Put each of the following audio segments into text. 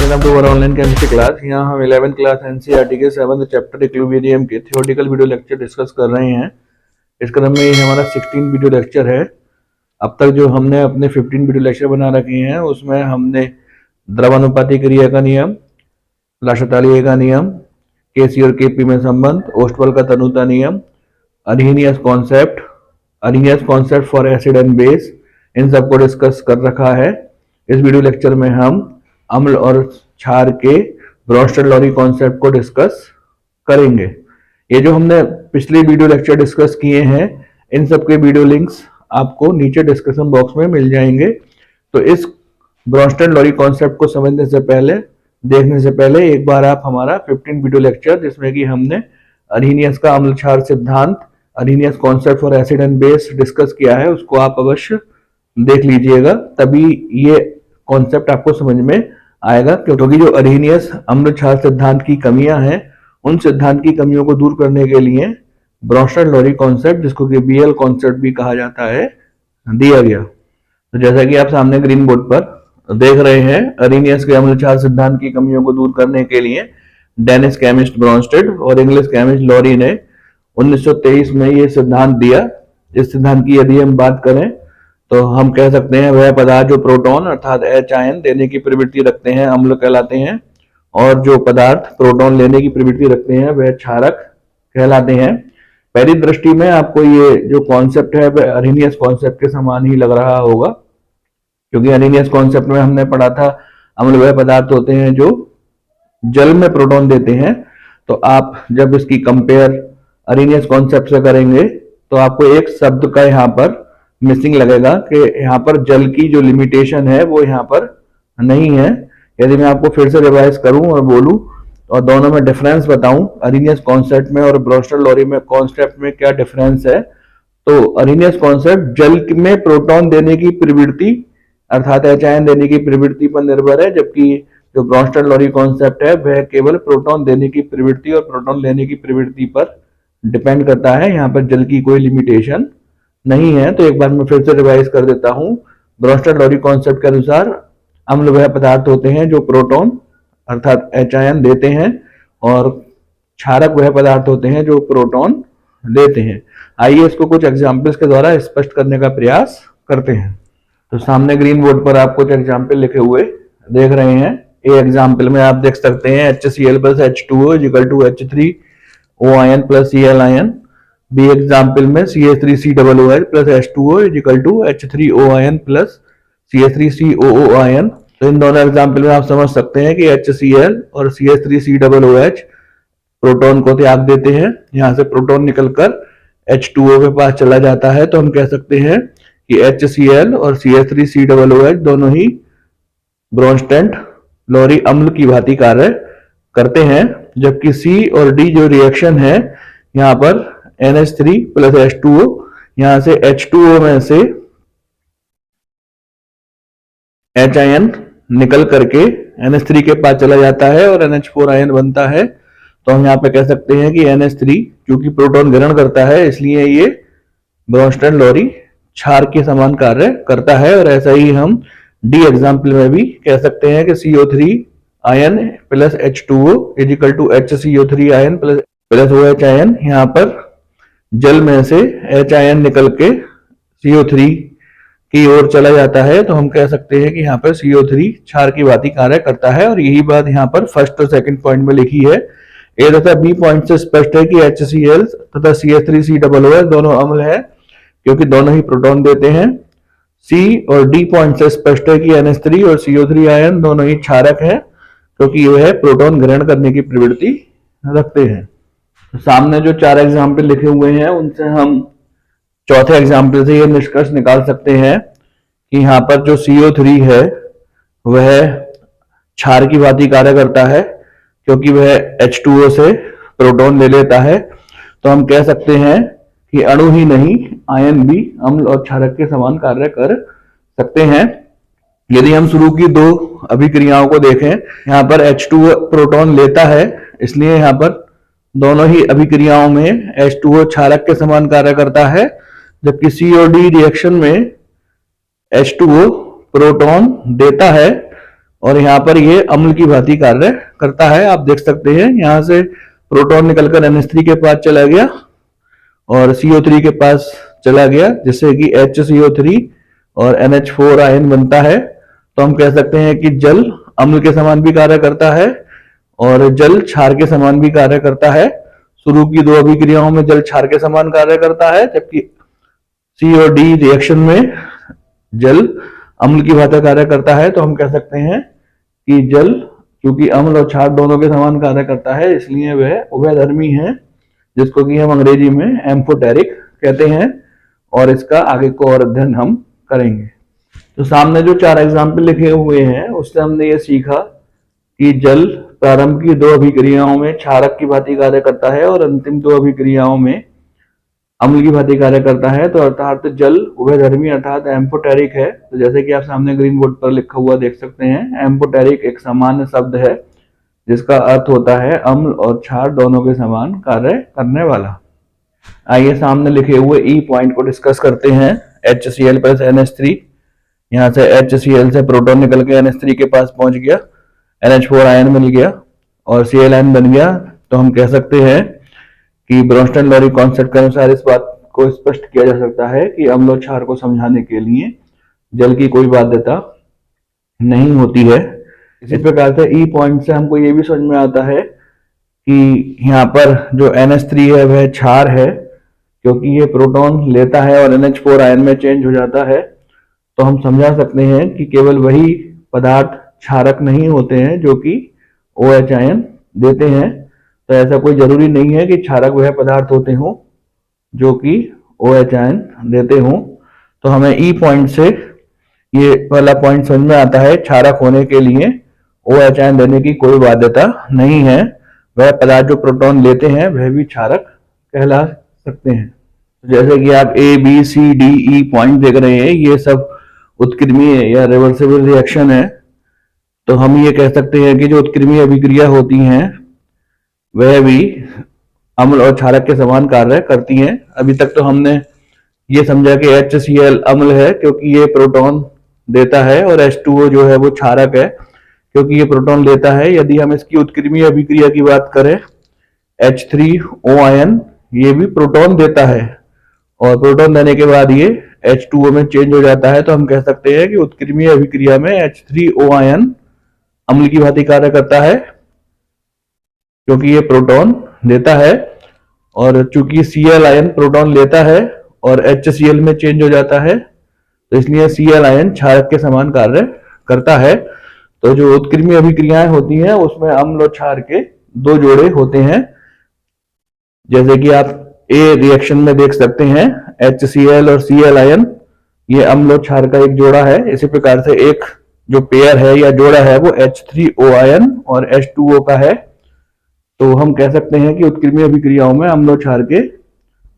Welcome to our online chemistry class. यहाँ हम 11th class NCERT के 7th चैप्टर इक्विलिब्रियम के थ्योरेटिकल वीडियो लेक्चर डिस्कस कर रहे हैं। इस क्रम में ये हमारा 16 वीडियो लेक्चर है। अब तक जो हमने अपने 15 वीडियो लेक्चर बना रखे हैं उसमें हमने द्रवानुपाती क्रिया का नियम, लाशतालिये का नियम, केसी और केपी में संबंध, ओस्टवाल का तनुता नियम, Arrhenius concept for acid and base, इन सबको डिस्कस कर रखा है। इस वीडियो लेक्चर में हम अम्ल और क्षार के ब्रोंस्टेड-लॉरी कॉन्सेप्ट को डिस्कस करेंगे। ये जो हमने पिछले वीडियो लेक्चर डिस्कस किए हैं इन सब के वीडियो लिंक्स आपको नीचे डिस्क्रिप्शन बॉक्स में मिल जाएंगे। तो इस ब्रोंस्टेड-लॉरी कॉन्सेप्ट को समझने से पहले, देखने से पहले एक बार आप हमारा 15 वीडियो लेक्चर जिसमें कि हमने अरहीनियस का अम्ल क्षार सिद्धांत, Arrhenius concept for acid and base discuss किया है उसको आप अवश्य देख लीजिएगा, तभी ये कॉन्सेप्ट आपको समझ में आएगा। क्योंकि जो अरहीनियस अम्ल क्षार सिद्धांत की कमियां हैं उन सिद्धांत की कमियों को दूर करने के लिए ब्रोंस्टेड-लॉरी कॉन्सेप्ट, जिसको कि बीएल कॉन्सेप्ट भी कहा जाता है, दिया गया। तो जैसा कि आप सामने ग्रीन बोर्ड पर देख रहे हैं, अरहीनियस के अम्ल क्षार सिद्धांत की कमियों को दूर करने के लिए डेनिश केमिस्ट ब्रोंस्टेड और इंग्लिश केमिस्ट लॉरी ने 1923 में ये सिद्धांत दिया। इस सिद्धांत की यदि हम बात करें तो हम कह सकते हैं वह पदार्थ जो प्रोटॉन अर्थात H आयन देने की प्रवृत्ति रखते हैं अम्ल कहलाते हैं, और जो पदार्थ प्रोटॉन लेने की प्रवृत्ति रखते हैं वह क्षारक कहलाते हैं। पहली दृष्टि में आपको ये जो कॉन्सेप्ट है वह अरहीनियस कॉन्सेप्ट के समान ही लग रहा होगा, क्योंकि अरहीनियस कॉन्सेप्ट में हमने पढ़ा था अम्ल वह पदार्थ होते हैं जो जल में प्रोटॉन देते हैं। तो आप जब इसकी कंपेयर अरहीनियस कॉन्सेप्ट से करेंगे तो आपको एक शब्द का यहाँ पर मिसिंग लगेगा कि यहाँ पर जल की जो लिमिटेशन है वो यहाँ पर नहीं है। यदि मैं आपको फिर से रिवाइज करूं और बोलूं और दोनों में डिफरेंस बताऊं, अरहीनियस कॉन्सेप्ट में और ब्रोंस्टेड-लॉरी में कॉन्सेप्ट में क्या डिफरेंस है, तो अरहीनियस कॉन्सेप्ट जल में प्रोटॉन देने की प्रवृत्ति अर्थात H आयन देने की प्रवृत्ति पर निर्भर है, जबकि जो ब्रोंस्टेड-लॉरी कॉन्सेप्ट है वह केवल प्रोटॉन देने की प्रवृत्ति और प्रोटॉन लेने की प्रवृत्ति पर डिपेंड करता है। यहाँ पर जल की कोई लिमिटेशन नहीं है। तो एक बार मैं फिर से रिवाइज कर देता हूं। ब्रोंस्टेड-लॉरी कॉन्सेप्ट के अनुसार अम्ल वह पदार्थ होते हैं जो प्रोटॉन अर्थात H आयन देते हैं, और क्षारक वह पदार्थ होते हैं जो प्रोटॉन लेते हैं। आइए इसको कुछ एग्जाम्पल्स के द्वारा स्पष्ट करने का प्रयास करते हैं। तो सामने ग्रीन बोर्ड पर आप कुछ एग्जाम्पल लिखे हुए देख रहे हैं। ए एग्जाम्पल में आप देख सकते हैं HCl plus H2O equal to H3O ion plus Cl ion. B example में CH3COOH plus H2O equal to H3O ion plus CH3COO ion. तो इन दोनों एग्जाम्पल में आप समझ सकते हैं कि HCl और CH3COOH प्रोटॉन को त्याग देते हैं। यहाँ से प्रोटॉन निकलकर H2O के पास चला जाता है, तो हम कह सकते हैं कि HCl और CH3COOH दोनों ही ब्रोंस्टेड-लॉरी अम्ल की भांति कार्य करते हैं, जबकि C और D जो रिएक्शन है यहाँ पर NH3 प्लस H2O, यहां से H2O में से H आयन निकल करके NH3 के पास चला जाता है और NH4 आयन बनता है। तो हम यहाँ पे कह सकते हैं कि NH3 क्योंकि प्रोटॉन ग्रहण करता है इसलिए ये ब्रोंस्टेड-लॉरी क्षार के समान कार्य करता है। और ऐसा ही हम डी एग्जाम्पल में भी कह सकते हैं कि CO3 ion plus H2O equal to HCO3 ion plus OH ion. यहाँ पर जल में से H आयन निकल के CO3 की ओर चला जाता है, तो हम कह सकते हैं कि यहाँ पर CO3 क्षार की भांति कार्य करता है। और यही बात यहाँ पर फर्स्ट और सेकंड पॉइंट में लिखी है। ए तथा बी पॉइंट से स्पष्ट है कि HCl तथा CH3COOH दोनों अम्ल है क्योंकि दोनों ही प्रोटॉन देते हैं। सी और डी पॉइंट से स्पष्ट है कि NH3 और CO3 आयन दोनों ही क्षारक है क्योंकि वह प्रोटॉन ग्रहण करने की प्रवृत्ति रखते हैं। तो सामने जो 4 एग्जाम्पल लिखे हुए हैं उनसे हम चौथे एग्जाम्पल से ये निष्कर्ष निकाल सकते हैं कि यहाँ पर जो CO3 है वह क्षार की भांति कार्य करता है क्योंकि वह H2O से प्रोटॉन ले लेता है। तो हम कह सकते हैं कि अणु ही नहीं आयन भी अम्ल और क्षारक के समान कार्य कर सकते हैं। यदि हम शुरू की 2 अभिक्रियाओं को देखें, यहाँ पर H2O प्रोटॉन लेता है इसलिए यहाँ पर दोनों ही अभिक्रियाओं में H2O क्षारक के समान कार्य करता है, जबकि C और D रिएक्शन में H2O प्रोटॉन देता है और यहाँ पर ये अम्ल की भांति कार्य करता है। आप देख सकते हैं यहाँ से प्रोटॉन निकलकर NH3 के पास चला गया और CO3 के पास चला गया, जिससे कि HCO3 और NH4 आयन बनता है। तो हम कह सकते हैं कि जल अम्ल के समान भी कार्य करता है और जल क्षार के समान भी कार्य करता है। शुरू की दो अभिक्रियाओं में जल क्षार के समान कार्य करता है, जबकि C और D रिएक्शन में जल अम्ल की भांति कार्य करता है। तो हम कह सकते हैं कि जल क्योंकि अम्ल और क्षार दोनों के समान कार्य करता है, इसलिए वह उभयधर्मी है, जिसको कि हम अंग्रेजी में एम्फोटेरिक कहते हैं। और इसका आगे को और अध्ययन हम करेंगे। तो सामने जो 4 एग्जाम्पल लिखे हुए हैं उससे हमने ये सीखा कि जल प्रारंभ की 2 अभिक्रियाओं में क्षारक की भांति कार्य करता है और अंतिम 2 अभिक्रियाओं में अम्ल की भांति कार्य करता है। तो अर्थात जल उभयधर्मी अर्थात एम्फोटेरिक है। तो जैसे कि आप सामने ग्रीन बोर्ड पर लिखा हुआ देख सकते हैं, एम्फोटेरिक एक सामान्य शब्द है जिसका अर्थ होता है अम्ल और क्षार दोनों के समान कार्य करने वाला। आइए सामने लिखे हुए ई पॉइंट को डिस्कस करते हैं। HCl प्लस NH3, यहाँ से HCl से प्रोटॉन निकल के NH3 के पास पहुंच गया, NH4 आयन मिल गया और Cl आयन बन गया। तो हम कह सकते हैं कि ब्रोंस्टन-लॉरी कॉन्सेप्ट के अनुसार इस बात को स्पष्ट किया जा सकता है कि अम्ल और क्षार को समझाने के लिए जल की कोई बाध्यता नहीं होती है। इसी प्रकार से ई पॉइंट से हमको ये भी समझ में आता है कि यहाँ पर जो NH3 है वह क्षार है, क्योंकि ये प्रोटॉन लेता है और NH4 आयन में चेंज हो जाता है। तो हम समझा सकते हैं कि केवल वही पदार्थ क्षारक नहीं होते हैं जो कि OH आयन देते हैं। तो ऐसा कोई जरूरी नहीं है कि क्षारक वह पदार्थ होते हों जो कि OH आयन देते हों। तो हमें ई पॉइंट से ये वाला पॉइंट समझ में आता है, क्षारक होने के लिए OH आयन देने की कोई बाध्यता नहीं है। वह पदार्थ जो प्रोटॉन लेते हैं वह भी क्षारक कहला सकते हैं। जैसे कि आप A, B, C, D, E point देख रहे हैं, ये सब उत्क्रमणीय या रिवर्सिबल रिएक्शन है। तो हम ये कह सकते हैं कि जो उत्क्रमणीय अभिक्रिया होती हैं वह भी अम्ल और क्षारक के समान कार्य करती हैं। अभी तक तो हमने ये समझा कि HCl अम्ल है क्योंकि ये प्रोटॉन देता है और H2O जो है वो क्षारक है क्योंकि ये प्रोटॉन लेता है। यदि हम इसकी उत्क्रमणीय अभिक्रिया की बात करें, H3O आयन ये भी प्रोटॉन देता है और प्रोटॉन देने के बाद ये H2O में चेंज हो जाता है। तो हम कह सकते हैं कि उत्क्रमणीय अभिक्रिया में H3O आयन अम्ल की भांति कार्य करता है क्योंकि ये प्रोटॉन देता है, और चूंकि Cl आयन प्रोटॉन लेता है और HCl में चेंज हो जाता है तो इसलिए Cl आयन क्षारक के समान कार्य करता है। तो जो उत्क्रमणीय अभिक्रियाएं होती हैं उसमें अम्ल और क्षार के 2 जोड़े होते हैं, जैसे कि आप A रिएक्शन में देख सकते हैं HCl और Cl आयन ये अम्ल और क्षार का एक जोड़ा है। इसी प्रकार से एक जो पेयर है या जोड़ा है वो H3O आयन और H2O का है। तो हम कह सकते हैं कि उत्क्रमणीय अभिक्रियाओं में अम्ल और क्षार के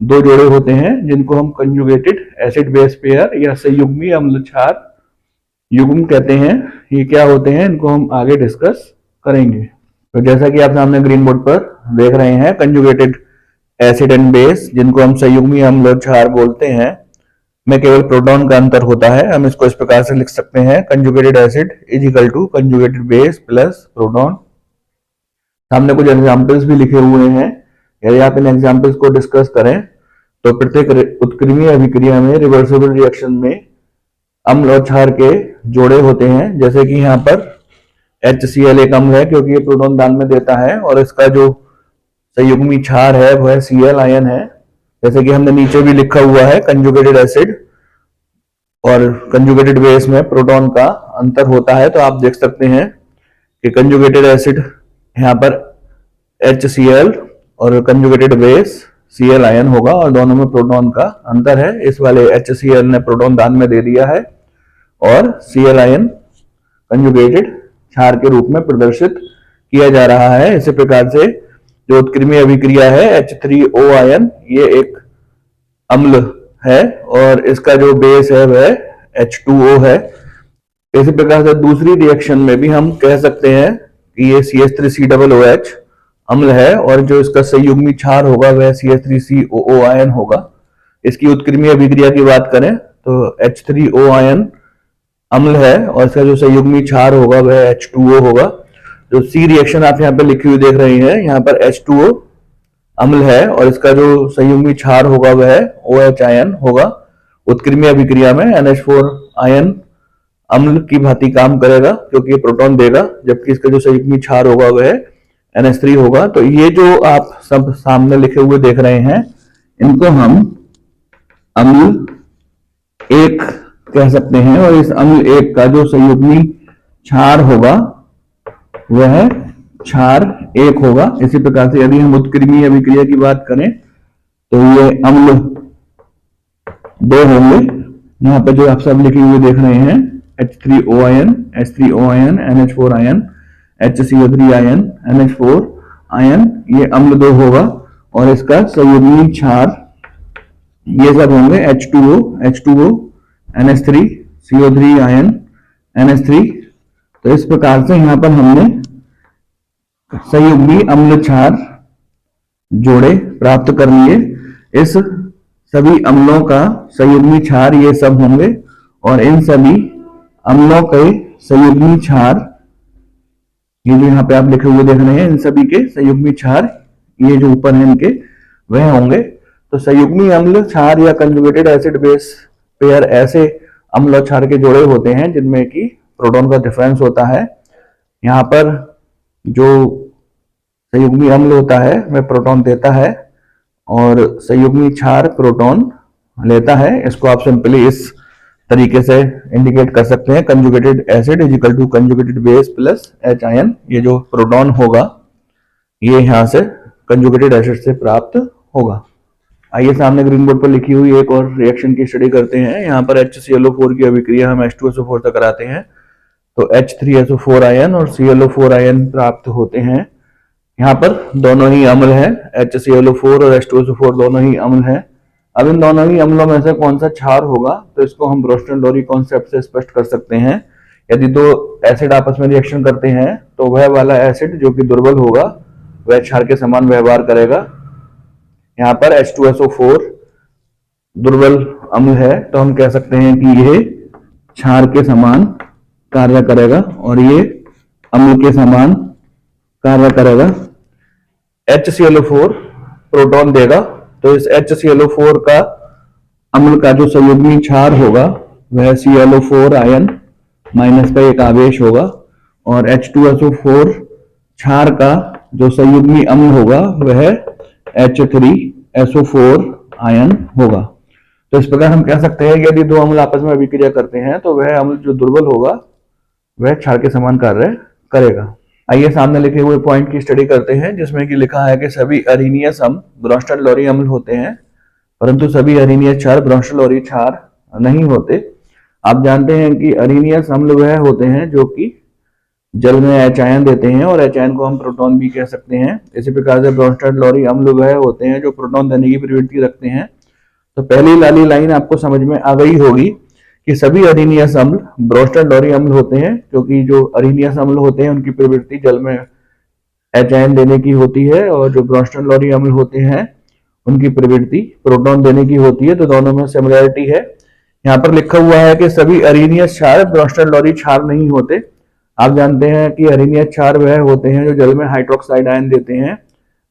2 जोड़े होते हैं जिनको हम कंजुगेटेड एसिड बेस पेयर या संयुग्मी अम्ल क्षार युग्म कहते हैं। ये क्या होते हैं इनको हम आगे डिस्कस करेंगे। तो जैसा कि आप सामने ग्रीन बोर्ड पर देख रहे हैं, कंजुगेटेड एसिड एंड बेस जिनको हम संयुग्मी अम्ल और क्षार बोलते हैं में केवल प्रोटॉन का अंतर होता है। हम इसको इस प्रकार से लिख सकते हैं, conjugated acid is equal to conjugated base plus proton. सामने कुछ एग्जाम्पल्स भी लिखे हुए हैं, यदि आप इन एग्जाम्पल्स को डिस्कस करें तो प्रत्येक उत्क्रमणीय अभिक्रिया में रिवर्सिबल रिएक्शन में अम्ल और क्षार के जोड़े होते हैं। जैसे कि यहाँ पर HCl एक अम्ल है क्योंकि ये प्रोटॉन दान में देता है और इसका जो संयुग्मी क्षार है वह Cl आयन है। जैसे कि हमने नीचे भी लिखा हुआ है, कंजुगेटेड एसिड और कंजुगेटेड बेस में प्रोटॉन का अंतर होता है। तो आप देख सकते हैं कि कंजुगेटेड एसिड यहाँ पर HCl और कंजुगेटेड बेस Cl आयन होगा और दोनों में प्रोटॉन का अंतर है। इस वाले HCl ने प्रोटॉन दान में दे दिया है और Cl आयन कंजुगेटेड क्षार के रूप में प्रदर्शित किया जा रहा है। इसी प्रकार से जो उत्क्रमणीय अभिक्रिया है H3O आयन ये एक अम्ल है और इसका जो बेस है वह H2O है। इसी प्रकार से दूसरी रिएक्शन में भी हम कह सकते हैं कि ये CH3COOH अम्ल है और जो इसका संयुग्मी क्षार होगा वह CH3COO आयन होगा। इसकी उत्क्रमणीय अभिक्रिया की बात करें तो H3O आयन अम्ल है और इसका जो संयुग्मी क्षार होगा वह H2O होगा। जो सी रिएक्शन आप यहाँ पे लिखी हुई देख रही हैं, यहाँ पर H2O अम्ल है और इसका जो संयुग्मी क्षार होगा वह OH आयन होगा। उत्क्रमणीय अभिक्रिया में NH4 आयन अम्ल की भांति काम करेगा क्योंकि ये प्रोटॉन देगा, जबकि इसका जो संयुग्मी क्षार होगा वह NH3 होगा। तो ये जो आप सब सामने लिखे हुए देख रहे हैं, इनको हम अम्ल एक कह सकते हैं और इस अम्ल एक का जो संयुग्मी क्षार होगा वह क्षार एक होगा। इसी प्रकार से यदि हम उत्क्रमणीय अभिक्रिया की बात करें तो ये अम्ल दो होंगे। यहाँ पे जो आप सब लिखे हुए देख रहे हैं, H3O ion, H3O ion, NH4 ion, HCO3 ion, NH4 ion, ये अम्ल दो होगा और इसका संयुग्मी क्षार ये सब होंगे H2O, NH3, CO3 ion, NH3। तो इस प्रकार से यहाँ पर हमने संयुग्मी अम्ल क्षार जोड़े प्राप्त कर लिए। इस सभी अम्लों का संयुग्मी क्षार ये सब होंगे और इन सभी अम्लों के संयुग्मी क्षार ये जो यहाँ पे आप लिखे हुए देख रहे हैं, इन सभी के संयुग्मी क्षार ये जो ऊपर है इनके वह होंगे। तो संयुग्मी अम्ल क्षार या कंजुगेटेड एसिड बेस पेयर ऐसे अम्ल और क्षार के जोड़े होते हैं जिनमें कि प्रोटॉन का डिफरेंस होता है। यहाँ पर जो संयुग्मी अम्ल होता है वह प्रोटॉन देता है और संयुग्मी क्षार प्रोटॉन लेता है। इसको आप सिंपली इस तरीके से इंडिकेट कर सकते हैं, conjugated acid is equal to conjugated base plus H ion. ये जो प्रोटॉन होगा ये यहाँ से कंजुगेटेड एसिड से प्राप्त होगा। आइए सामने ग्रीन बोर्ड पर लिखी हुई एक और रिएक्शन की स्टडी करते हैं। यहाँ पर HClO4 की अभिक्रिया हम H2SO4 तक कराते हैं तो H3SO4 आयन और ClO4 आयन प्राप्त होते हैं। यहाँ पर दोनों ही अम्ल है, HClO4 और H2SO4 दोनों ही अम्ल है। अब इन दोनों ही अम्लों में से कौन सा क्षार होगा तो इसको हम ब्रोस्टन-लोरी कॉन्सेप्ट से स्पष्ट कर सकते हैं। यदि दो एसिड आपस में रिएक्शन करते हैं तो वह वाला एसिड जो कि दुर्बल होगा वह क्षार के समान व्यवहार करेगा। यहाँ पर H2SO4 दुर्बल अम्ल है तो हम कह सकते हैं कि यह क्षार के समान कार्य करेगा और ये अम्ल के समान कार्य करेगा। HClO4 प्रोटॉन देगा तो इस HClO4 का अम्ल का जो संयुग्मी क्षार होगा वह ClO4 आयन माइनस का एक आवेश होगा और H2SO4 क्षार का जो संयुग्मी अम्ल होगा वह H3SO4 आयन होगा। तो इस प्रकार हम कह सकते हैं कि यदि दो अम्ल आपस में अभिक्रिया करते हैं तो वह अम्ल जो दुर्बल होगा वह क्षार के समान कार्य करेगा। आइए सामने लिखे हुए पॉइंट की स्टडी करते हैं जिसमें कि लिखा है कि सभी अरीनियस अम्ल ब्रोंस्टन-लोरी अम्ल होते हैं परंतु सभी अरीनियस क्षार ब्रोंस्टन-लोरी क्षार नहीं होते। आप जानते हैं कि अरीनियस अम्ल वह होते हैं जो कि जल में H आयन देते हैं और H आयन को हम प्रोटॉन भी कह सकते हैं। इसी प्रकार से ब्रोंस्टन-लोरी अम्ल वह होते हैं जो प्रोटॉन देने की प्रवृत्ति रखते हैं। तो पहली लाली लाइन आपको समझ में आ गई होगी कि सभी अरीनियस अम्ल ब्रोंस्टन-लोरी अम्ल होते हैं क्योंकि जो अरीनियस अम्ल होते हैं उनकी प्रवृत्ति जल में H आयन देने की होती है और जो ब्रोंस्टन-लोरी अम्ल होते हैं उनकी प्रवृत्ति प्रोटॉन देने की होती है। तो दोनों में सिमिलरिटी है। यहाँ पर लिखा हुआ है कि सभी अरीनियस क्षार ब्रोंस्टन-लोरी क्षार नहीं होते। आप जानते हैं कि अरीनियस क्षार वह होते हैं जो जल में हाइड्रोक्साइड आयन देते हैं,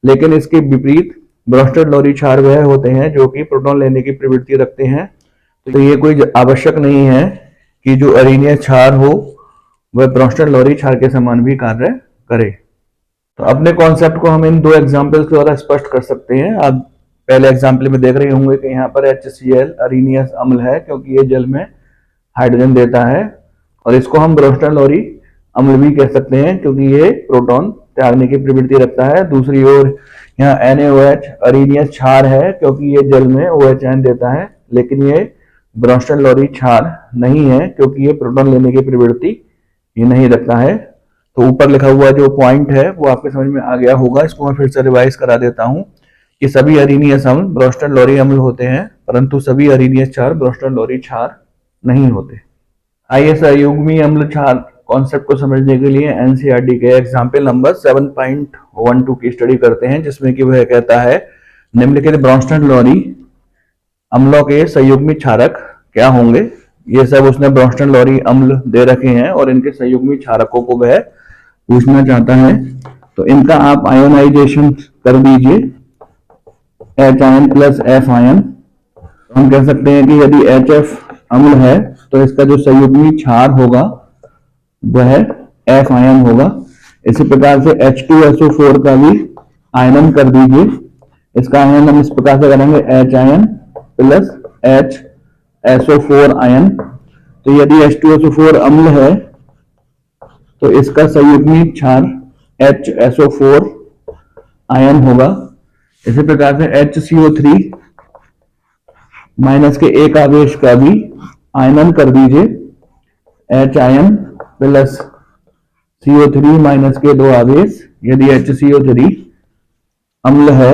लेकिन इसके विपरीत ब्रोंस्टन-लोरी क्षार वह होते हैं जो कि प्रोटॉन लेने की प्रवृत्ति रखते हैं। तो ये कोई आवश्यक नहीं है कि जो अरीनियस क्षार हो वह ब्रोंस्टन-लोरी क्षार के समान भी कार्य करे। तो अपने कॉन्सेप्ट को हम इन दो एग्जाम्पल्स के द्वारा स्पष्ट कर सकते हैं। आप पहले एग्जाम्पल में देख रहे होंगे कि यहाँ पर HCl अरीनियस अम्ल है क्योंकि ये जल में हाइड्रोजन देता है और इसको हम ब्रोंस्टन-लोरी अम्ल भी कह सकते हैं क्योंकि ये प्रोटॉन त्यागने की प्रवृत्ति रखता है। दूसरी ओर यहाँ NaOH अरीनियस क्षार है क्योंकि ये जल में OH आयन देता है, लेकिन ये ब्रोंस्टन-लोरी क्षार नहीं है क्योंकि ये प्रोटॉन लेने की प्रवृत्ति ये नहीं रखता है। तो ऊपर लिखा हुआ जो पॉइंट है वो आपके समझ में आ गया होगा। इसको मैं फिर से रिवाइज करा देता हूँ कि सभी अरीनियस अम्ल ब्रोंस्टन-लोरी अम्ल होते हैं परंतु सभी अरीनियस क्षार ब्रोंस्टन-लोरी क्षार नहीं होते। आइए संयुग्मी अम्ल क्षार कॉन्सेप्ट को समझने के लिए एनसीईआरटी के एग्जाम्पल नंबर 7.12 की स्टडी करते हैं जिसमें कि वह कहता है निम्नलिखित ब्रोंस्टन-लोरी अम्लों के संयुग्मी क्षारक क्या होंगे। ये सब उसने ब्रोंस्टन लॉरी अम्ल दे रखे हैं और इनके संयुग्मी क्षारकों को वह पूछना चाहता है। तो इनका आप आयोनाइजेशन कर दीजिए H ion plus F ion. तो हम कह सकते हैं कि यदि HF अम्ल है तो इसका जो संयुग्मी क्षार होगा वह F आयन होगा। इसी प्रकार से H2SO4 का भी आयनन कर दीजिए। इसका आयन हम इस प्रकार से करेंगे H ion plus HSO4 ion. तो यदि H2SO4 अम्ल है तो इसका संयुग्मी क्षार HSO4 आयन होगा। इसी प्रकार से HCO3 माइनस के एक आवेश का भी आयनन कर दीजिए H ion plus CO3 minus के दो आवेश। यदि HCO3 अम्ल है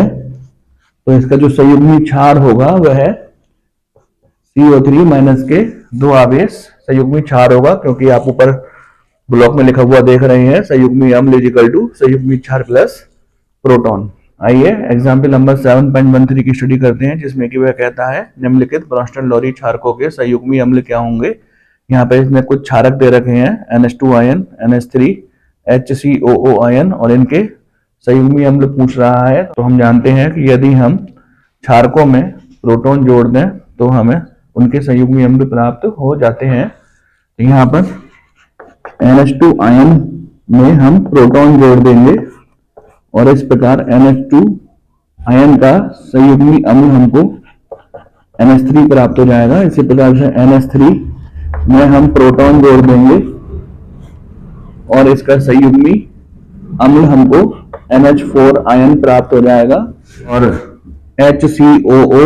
तो इसका जो संयुग्मी क्षार होगा वह CO3 माइनस के दो आवेश संयुग्मी क्षार होगा, क्योंकि आप ऊपर ब्लॉक में लिखा हुआ देख रहे हैं संयुग्मी अम्ल इक्वल टू संयुग्मी क्षार प्लस प्रोटॉन। आइए एग्जाम्पल नंबर 7.13 की स्टडी करते हैं, जिसमें कि वह कहता है निम्नलिखित ब्रोंस्टन लॉरी क्षारकों के संयुग्मी अम्ल क्या होंगे। यहाँ पे इसने कुछ क्षारक दे रखे हैं NH2 ion, NH3, HCOO ion और इनके संयुग्मी अम्ल पूछ रहा है। तो हम जानते हैं कि यदि हम क्षारकों में प्रोटॉन जोड़ दें तो हमें उनके संयुग्मी अम्ल प्राप्त हो जाते हैं। तो यहाँ पर NH2 आयन में हम प्रोटॉन जोड़ देंगे और इस प्रकार NH2 आयन का संयुग्मी अम्ल हमको NH3 प्राप्त हो जाएगा। इसी प्रकार से NH3 में हम प्रोटॉन जोड़ देंगे और इसका संयुग्मी अम्ल हमको NH4 आयन प्राप्त हो जाएगा। और HCOO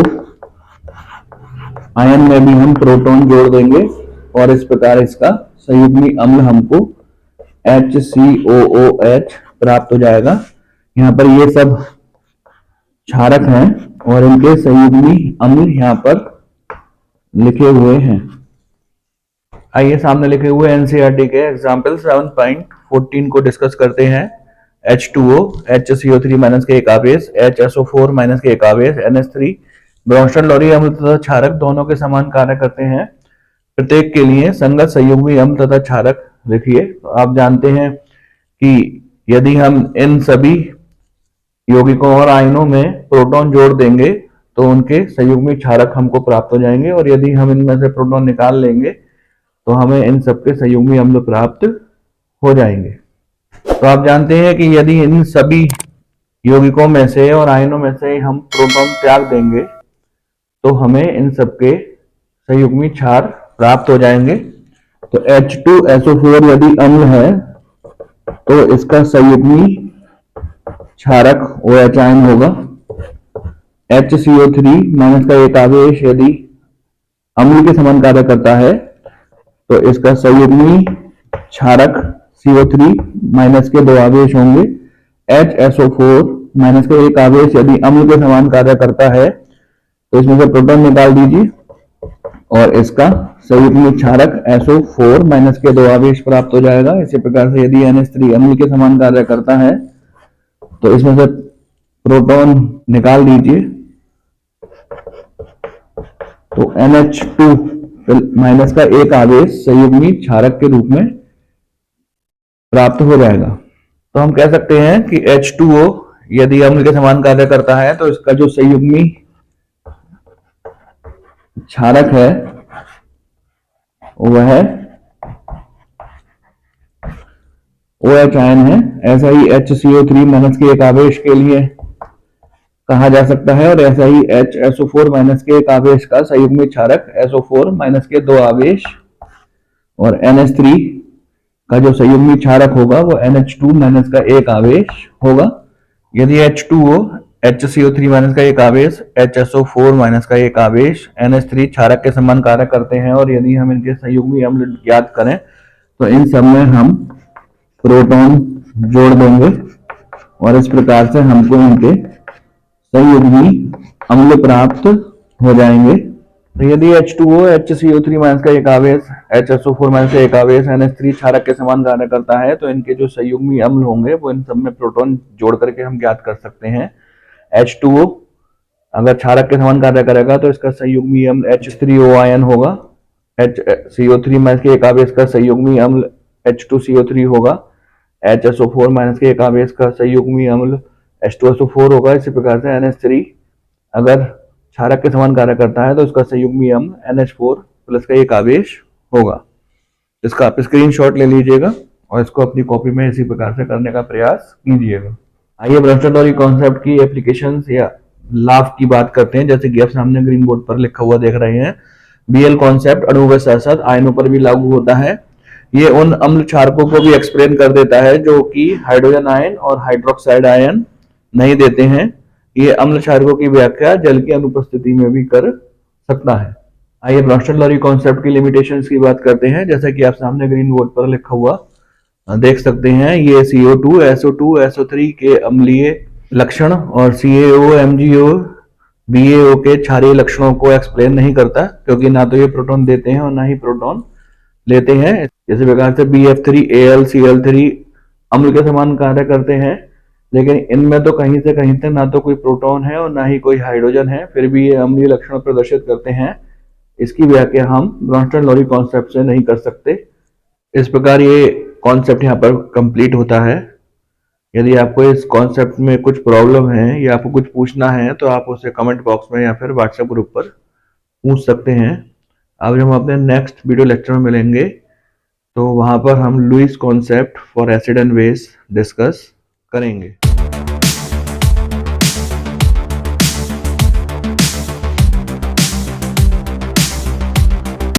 आयन में भी हम प्रोटॉन जोड़ देंगे और इस प्रकार इसका संयुग्मी अम्ल हमको HCOOH प्राप्त हो जाएगा। यहाँ पर ये सब क्षारक हैं और इनके संयुग्मी अम्ल यहाँ पर लिखे हुए हैं। आइए सामने लिखे हुए NCERT के एग्जाम्पल 7.14 को डिस्कस करते हैं। H2O, HCO3 माइनस के एक आवेश, HSO4 माइनस के एक आवेश, NH3 ब्रोंस्टन लॉरी अम्ल तथा क्षारक दोनों के समान कार्य करते हैं। प्रत्येक के लिए संगत संयुग्मी अम्ल तथा क्षारक लिखिए। तो आप जानते हैं कि यदि हम इन सभी यौगिकों और आयनों में प्रोटॉन जोड़ देंगे तो उनके संयुग्मी क्षारक हमको प्राप्त हो जाएंगे, और यदि हम इनमें से प्रोटॉन निकाल लेंगे तो हमें इन सबके संयुग्मी अम्ल प्राप्त हो जाएंगे। तो आप जानते हैं कि यदि इन सभी यौगिकों में से और आयनों में से हम प्रोटॉन त्याग देंगे तो हमें इन सबके संयुग्मी क्षार प्राप्त हो जाएंगे। तो H2SO4 यदि अम्ल है तो इसका संयुग्मी क्षारक OH आयन होगा। HCO3 माइनस का एक आवेश यदि अम्ल के समान कार्य करता है तो इसका संयुग्मी क्षारक CO3 माइनस के दो आवेश होंगे। HSO4 माइनस का एक आवेश यदि अम्ल के समान कार्य करता है तो इसमें से प्रोटॉन निकाल दीजिए और इसका संयुग्मी क्षारक SO4 माइनस के दो आवेश प्राप्त हो जाएगा। इसी प्रकार से यदि NH3 अम्ल के समान कार्य करता है तो इसमें से प्रोटॉन निकाल दीजिए तो NH2 माइनस का एक आवेश संयुग्मी क्षारक के रूप में प्राप्त हो जाएगा। तो हम कह सकते हैं कि H2O यदि अम्ल के समान कार्य करता है तो इसका जो संयुग्मी क्षारक है वह OH आयन है। ऐसा ही HCO3 माइनस के एक आवेश के लिए कहा जा सकता है, और ऐसा ही HSO4 माइनस के एक आवेश का संयुग्मी क्षारक SO4 माइनस के दो आवेश, और NH3 का जो संयुग्मी क्षारक होगा वो NH2 माइनस का एक आवेश होगा। यदि H2O HCO3 माइनस का एक आवेश, HSO4 माइनस का एक आवेश, NH3 क्षारक के समान कार्य करते हैं और यदि हम इनके संयुग्मी अम्ल ज्ञात करें तो इन सब में हम प्रोटॉन जोड़ देंगे और इस प्रकार से हमको इनके संयुग्मी अम्ल प्राप्त हो जाएंगे। तो यदि H2O HCO3 माइनस का एक आवेश, HSO4 माइनस का एक आवेश, NH3 क्षारक के समान कार्य करता है तो इनके जो संयुग्मी अम्ल होंगे वो इन सब में प्रोटॉन जोड़ करके हम ज्ञात कर सकते हैं। H2O अगर क्षारक के समान कार्य करेगा तो इसका संयुग्मी अम्ल H3O आयन होगा। HCO3 माइनस के एक आवेश का संयुग्मी अम्ल H2CO3 होगा। HSO4 माइनस के एक आवेश का संयुग्मी अम्ल H2SO4 होगा। इसी प्रकार से NH3 अगर क्षारक के समान कार्य करता है तो उसका संयुग्मी अम्ल NH4 प्लस का एक आवेश होगा। इसका आप स्क्रीनशॉट ले लीजिएगा और इसको अपनी कॉपी में इसी प्रकार से करने का प्रयास कीजिएगा। आइए ब्रॉन्स्टन-लॉरी कॉन्सेप्ट की एप्लीकेशंस या लाभ की बात करते हैं। जैसे कि आप सामने ग्रीन बोर्ड पर लिखा हुआ देख रहे हैं, बीएल कॉन्सेप्ट अणु के साथ साथ आयनों पर भी लागू होता है। ये उन अम्ल क्षारकों को भी एक्सप्लेन कर देता है जो कि हाइड्रोजन आयन और हाइड्रोक्साइड आयन नहीं देते हैं। ये अम्ल क्षारकों की व्याख्या जल की अनुपस्थिति में भी कर सकता है। आइए ब्रॉन्स्टन-लॉरी कॉन्सेप्ट की लिमिटेशंस की बात करते हैं। जैसा कि आप सामने ग्रीन बोर्ड पर लिखा हुआ देख सकते हैं, ये CO2, SO2, SO3 के अम्लीय लक्षण और CaO, MgO, BaO के क्षारीय लक्षणों को एक्सप्लेन नहीं करता, क्योंकि ना तो ये प्रोटॉन देते हैं और ना ही प्रोटॉन लेते हैं। जैसे प्रकार से BF3, Cl3 अम्ल के समान कार्य करते हैं, लेकिन इनमें तो कहीं से कहीं तक ना तो कोई प्रोटॉन है और ना ही कोई हाइड्रोजन है, फिर भी ये अम्लीय लक्षण प्रदर्शित करते हैं। इसकी व्याख्या हम ब्रॉन्स्टन-लॉरी कॉन्सेप्ट से नहीं कर सकते। इस प्रकार ये कॉन्सेप्ट यहाँ पर कंप्लीट होता है। यदि आपको इस कॉन्सेप्ट में कुछ प्रॉब्लम है या आपको कुछ पूछना है तो आप उसे कमेंट बॉक्स में या फिर व्हाट्सएप ग्रुप पर पूछ सकते हैं। अब जब हम अपने नेक्स्ट वीडियो लेक्चर में मिलेंगे तो वहाँ पर हम Lewis concept for acid and base discuss करेंगे।